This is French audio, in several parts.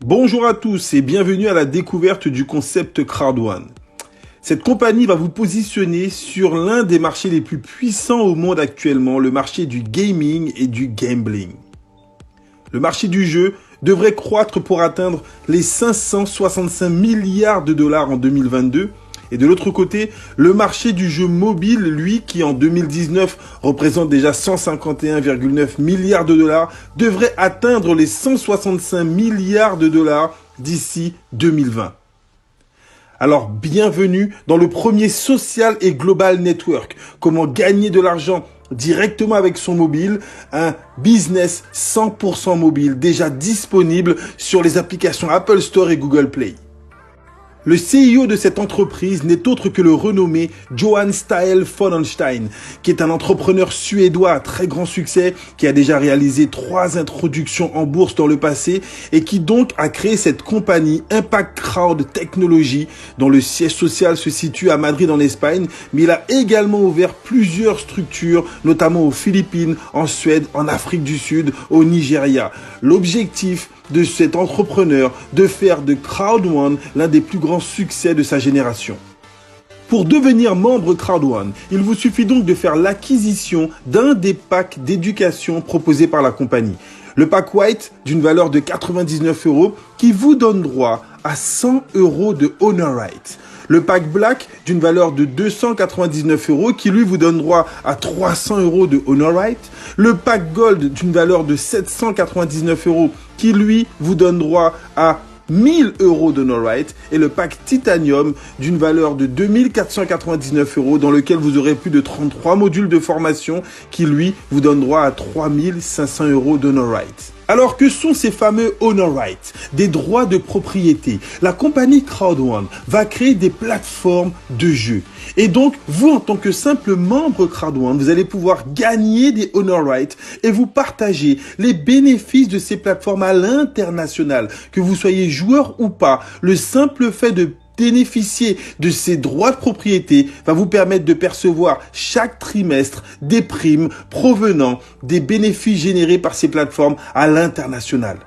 Bonjour à tous et bienvenue à la découverte du concept Crowd1. Cette compagnie va vous positionner sur l'un des marchés les plus puissants au monde actuellement, le marché du gaming et du gambling. Le marché du jeu devrait croître pour atteindre les 565 milliards de dollars en 2022. Et de l'autre côté, le marché du jeu mobile, lui, qui en 2019 représente déjà 151,9 milliards de dollars, devrait atteindre les 165 milliards de dollars d'ici 2020. Alors, bienvenue dans le premier social et global network. Comment gagner de l'argent directement avec son mobile, un business 100% mobile déjà disponible sur les applications Apple Store et Google Play. Le CEO de cette entreprise n'est autre que le renommé Johan Stael Fonenstein, qui est un entrepreneur suédois à très grand succès, qui a déjà réalisé 3 introductions en bourse dans le passé et qui donc a créé cette compagnie Impact Crowd Technology, dont le siège social se situe à Madrid en Espagne, mais il a également ouvert plusieurs structures, notamment aux Philippines, en Suède, en Afrique du Sud, au Nigeria. L'objectif de cet entrepreneur de faire de Crowd1 l'un des plus grands succès de sa génération. Pour devenir membre Crowd1, il vous suffit donc de faire l'acquisition d'un des packs d'éducation proposés par la compagnie. Le pack White d'une valeur de 99 € qui vous donne droit à 100 € de Honor Right. Le pack Black d'une valeur de 299 € qui lui vous donne droit à 300 € de Honor Right. Le pack Gold d'une valeur de 799 € qui lui vous donne droit à 1000 € d'Honor Right et le pack Titanium d'une valeur de 2499 € dans lequel vous aurez plus de 33 modules de formation qui lui vous donne droit à 3500 € d'Honor Right. Alors que sont ces fameux Honor Rights, des droits de propriété? La compagnie Crowd1 va créer des plateformes de jeux. Et donc, vous en tant que simple membre Crowd1, vous allez pouvoir gagner des Honor Rights et vous partager les bénéfices de ces plateformes à l'international. Que vous soyez joueur ou pas, le simple fait de bénéficier de ces droits de propriété va vous permettre de percevoir chaque trimestre des primes provenant des bénéfices générés par ces plateformes à l'international.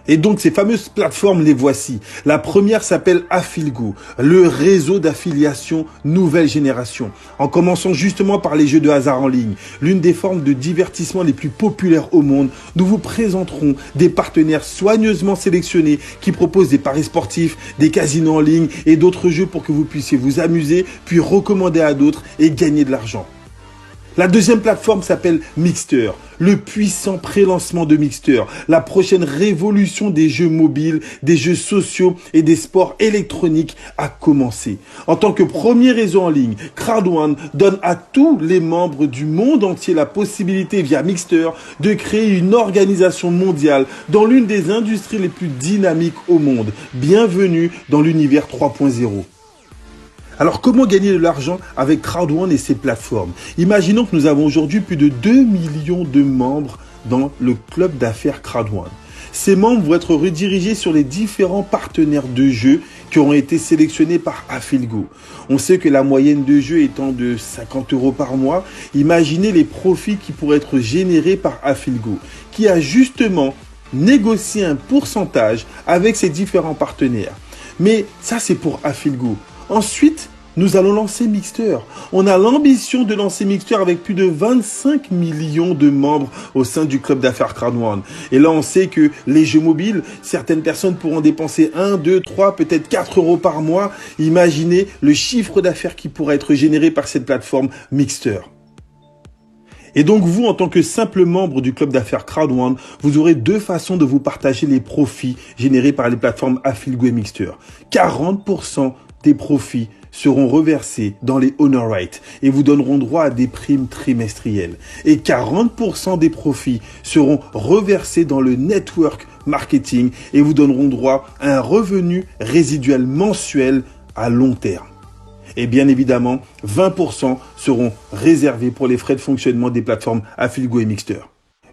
Et donc, ces fameuses plateformes, les voici. La première s'appelle Affiligo, le réseau d'affiliation nouvelle génération. En commençant justement par les jeux de hasard en ligne, l'une des formes de divertissement les plus populaires au monde, nous vous présenterons des partenaires soigneusement sélectionnés qui proposent des paris sportifs, des casinos en ligne et d'autres jeux pour que vous puissiez vous amuser, puis recommander à d'autres et gagner de l'argent. La deuxième plateforme s'appelle Mixter, le puissant pré-lancement de Mixter, la prochaine révolution des jeux mobiles, des jeux sociaux et des sports électroniques a commencé. En tant que premier réseau en ligne, Crowd1 donne à tous les membres du monde entier la possibilité via Mixter de créer une organisation mondiale dans l'une des industries les plus dynamiques au monde. Bienvenue dans l'univers 3.0. Alors, comment gagner de l'argent avec Crowd1 et ses plateformes? Imaginons que nous avons aujourd'hui plus de 2 millions de membres dans le club d'affaires Crowd1. Ces membres vont être redirigés sur les différents partenaires de jeux qui auront été sélectionnés par Affiligo. On sait que la moyenne de jeu étant de 50 € par mois, imaginez les profits qui pourraient être générés par Affiligo, qui a justement négocié un pourcentage avec ses différents partenaires. Mais ça, c'est pour Affiligo. Ensuite, nous allons lancer Mixter. On a l'ambition de lancer Mixter avec plus de 25 millions de membres au sein du club d'affaires Crowd1. Et là, on sait que les jeux mobiles, certaines personnes pourront dépenser 1, 2, 3, peut-être 4 € par mois. Imaginez le chiffre d'affaires qui pourrait être généré par cette plateforme Mixter. Et donc vous, en tant que simple membre du club d'affaires Crowd1, vous aurez 2 façons de vous partager les profits générés par les plateformes Affiligo et Mixter. 40% des profits seront reversés dans les Honor Rights et vous donneront droit à des primes trimestrielles. Et 40% des profits seront reversés dans le network marketing et vous donneront droit à un revenu résiduel mensuel à long terme. Et bien évidemment, 20% seront réservés pour les frais de fonctionnement des plateformes Affiligo et Mixter.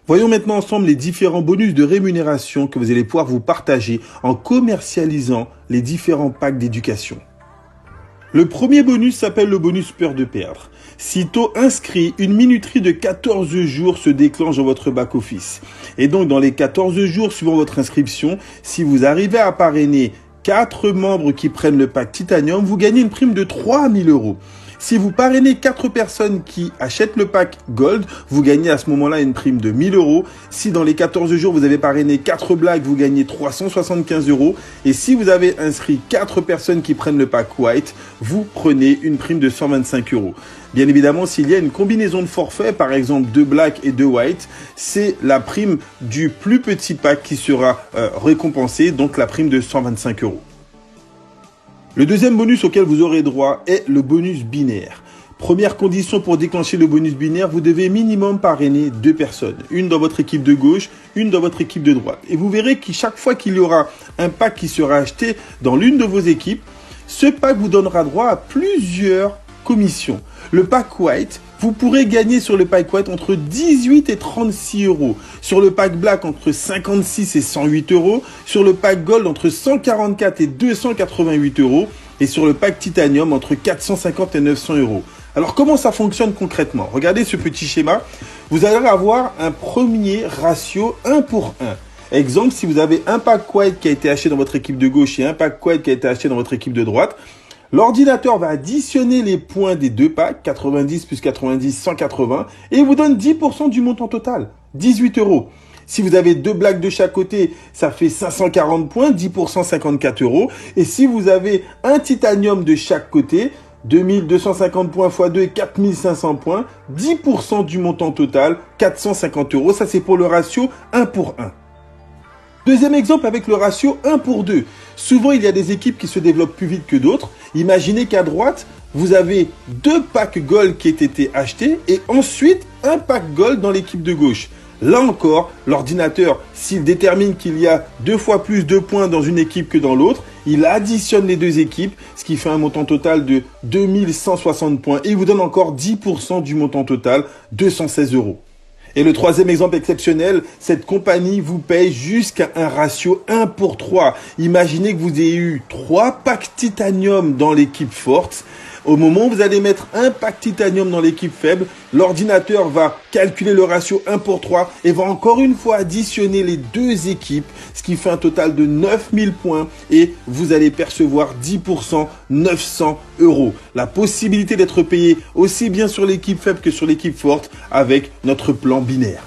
Voyons maintenant ensemble les différents bonus de rémunération que vous allez pouvoir vous partager en commercialisant les différents packs d'éducation. Le premier bonus s'appelle le bonus peur de perdre. Sitôt inscrit, une minuterie de 14 jours se déclenche dans votre back-office. Et donc, dans les 14 jours suivant votre inscription, si vous arrivez à parrainer 4 membres qui prennent le pack Titanium, vous gagnez une prime de 3 000 €. Si vous parrainez 4 personnes qui achètent le pack Gold, vous gagnez à ce moment-là une prime de 1 000 €. Si dans les 14 jours, vous avez parrainé 4 blagues, vous gagnez 375 €. Et si vous avez inscrit 4 personnes qui prennent le pack White, vous prenez une prime de 125 €. Bien évidemment, s'il y a une combinaison de forfaits, par exemple 2 Black et 2 White, c'est la prime du plus petit pack qui sera récompensée, donc la prime de 125 €. Le deuxième bonus auquel vous aurez droit est le bonus binaire. Première condition pour déclencher le bonus binaire, vous devez minimum parrainer 2 personnes. Une dans votre équipe de gauche, une dans votre équipe de droite. Et vous verrez que chaque fois qu'il y aura un pack qui sera acheté dans l'une de vos équipes, ce pack vous donnera droit à plusieurs commissions. Le pack White, vous pourrez gagner sur le pack White entre 18 et 36 €. Sur le pack Black, entre 56 et 108 €. Sur le pack Gold, entre 144 et 288 €. Et sur le pack Titanium, entre 450 et 900 €. Alors, comment ça fonctionne concrètement? Regardez ce petit schéma. Vous allez avoir un premier ratio 1 pour 1. Exemple, si vous avez un pack White qui a été acheté dans votre équipe de gauche et un pack White qui a été acheté dans votre équipe de droite, l'ordinateur va additionner les points des deux packs, 90 plus 90, 180, et il vous donne 10% du montant total, 18 €. Si vous avez 2 blagues de chaque côté, ça fait 540 points, 10%, 54 €. Et si vous avez un titanium de chaque côté, 2250 points x 2, 4500 points, 10% du montant total, 450 €. Ça, c'est pour le ratio 1 pour 1. Deuxième exemple avec le ratio 1 pour 2. Souvent, il y a des équipes qui se développent plus vite que d'autres. Imaginez qu'à droite, vous avez 2 packs Gold qui ont été achetés et ensuite un pack Gold dans l'équipe de gauche. Là encore, l'ordinateur, s'il détermine qu'il y a 2 fois plus de points dans une équipe que dans l'autre, il additionne les 2 équipes, ce qui fait un montant total de 2160 points. Et il vous donne encore 10% du montant total, 216 €. Et le troisième exemple exceptionnel, cette compagnie vous paye jusqu'à un ratio 1 pour 3. Imaginez que vous ayez eu 3 packs Titanium dans l'équipe forte. Au moment où vous allez mettre un pack Titanium dans l'équipe faible, l'ordinateur va calculer le ratio 1 pour 3 et va encore une fois additionner les 2 équipes, ce qui fait un total de 9000 points et vous allez percevoir 10%, 900 €. La possibilité d'être payé aussi bien sur l'équipe faible que sur l'équipe forte avec notre plan binaire.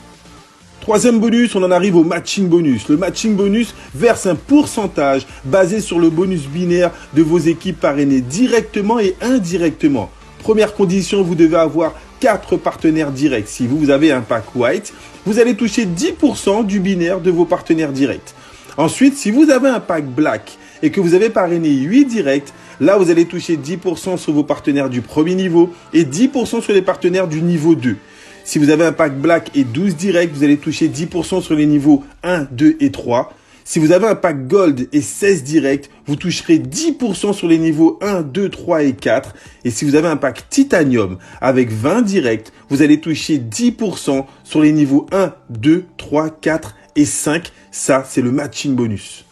Troisième bonus, on en arrive au matching bonus. Le matching bonus verse un pourcentage basé sur le bonus binaire de vos équipes parrainées directement et indirectement. Première condition, vous devez avoir 4 partenaires directs. Si vous avez un pack White, vous allez toucher 10% du binaire de vos partenaires directs. Ensuite, si vous avez un pack Black et que vous avez parrainé 8 directs, là vous allez toucher 10% sur vos partenaires du premier niveau et 10% sur les partenaires du niveau 2. Si vous avez un pack Black et 12 directs, vous allez toucher 10% sur les niveaux 1, 2 et 3. Si vous avez un pack Gold et 16 directs, vous toucherez 10% sur les niveaux 1, 2, 3 et 4. Et si vous avez un pack Titanium avec 20 directs, vous allez toucher 10% sur les niveaux 1, 2, 3, 4 et 5. Ça, c'est le matching bonus.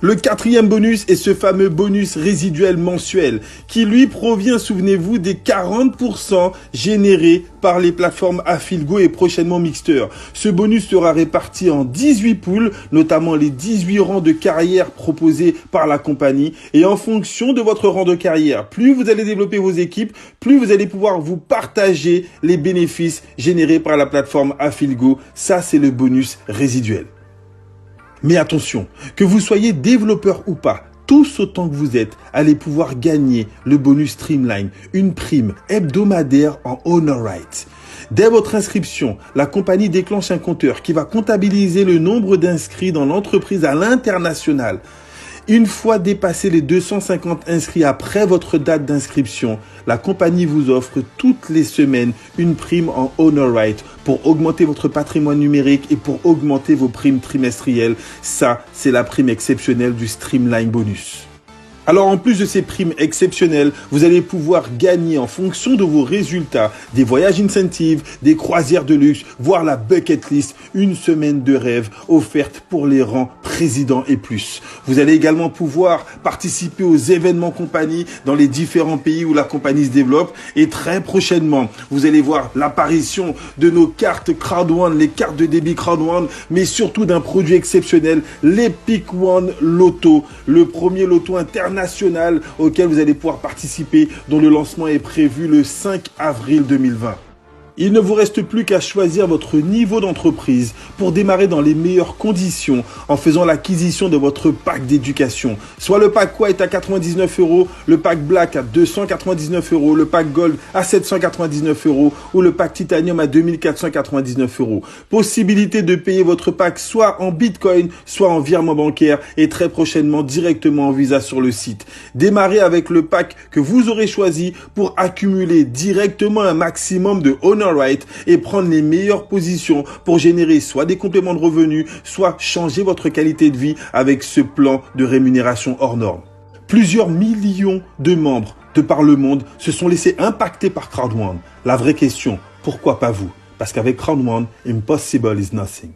Le quatrième bonus est ce fameux bonus résiduel mensuel qui lui provient, souvenez-vous, des 40% générés par les plateformes Affilgo et prochainement Mixter. Ce bonus sera réparti en 18 poules, notamment les 18 rangs de carrière proposés par la compagnie. Et en fonction de votre rang de carrière, plus vous allez développer vos équipes, plus vous allez pouvoir vous partager les bénéfices générés par la plateforme Affilgo. Ça, c'est le bonus résiduel. Mais attention, que vous soyez développeur ou pas, tous autant que vous êtes, allez pouvoir gagner le bonus Streamline, une prime hebdomadaire en Honor Right. Dès votre inscription, la compagnie déclenche un compteur qui va comptabiliser le nombre d'inscrits dans l'entreprise à l'international. Une fois dépassé les 250 inscrits après votre date d'inscription, la compagnie vous offre toutes les semaines une prime en Honor Right pour augmenter votre patrimoine numérique et pour augmenter vos primes trimestrielles. Ça, c'est la prime exceptionnelle du Streamline Bonus. Alors en plus de ces primes exceptionnelles, vous allez pouvoir gagner en fonction de vos résultats des voyages incentives, des croisières de luxe, voire la bucket list, une semaine de rêve offerte pour les rangs président et plus. Vous allez également pouvoir participer aux événements compagnie dans les différents pays où la compagnie se développe et très prochainement, vous allez voir l'apparition de nos cartes Crowd1, les cartes de débit Crowd1, mais surtout d'un produit exceptionnel, l'Epic One Lotto, le premier loto international auquel vous allez pouvoir participer, dont le lancement est prévu le 5 avril 2020. Il ne vous reste plus qu'à choisir votre niveau d'entreprise pour démarrer dans les meilleures conditions en faisant l'acquisition de votre pack d'éducation. Soit le pack White à 99 €, le pack Black à 299 €, le pack Gold à 799 € ou le pack Titanium à 2499 €. Possibilité de payer votre pack soit en Bitcoin, soit en virement bancaire et très prochainement directement en Visa sur le site. Démarrez avec le pack que vous aurez choisi pour accumuler directement un maximum de honor right et prendre les meilleures positions pour générer soit des compléments de revenus, soit changer votre qualité de vie avec ce plan de rémunération hors norme. Plusieurs millions de membres de par le monde se sont laissés impacter par Crowd1. La vraie question, pourquoi pas vous? Parce qu'avec Crowd1, impossible is nothing.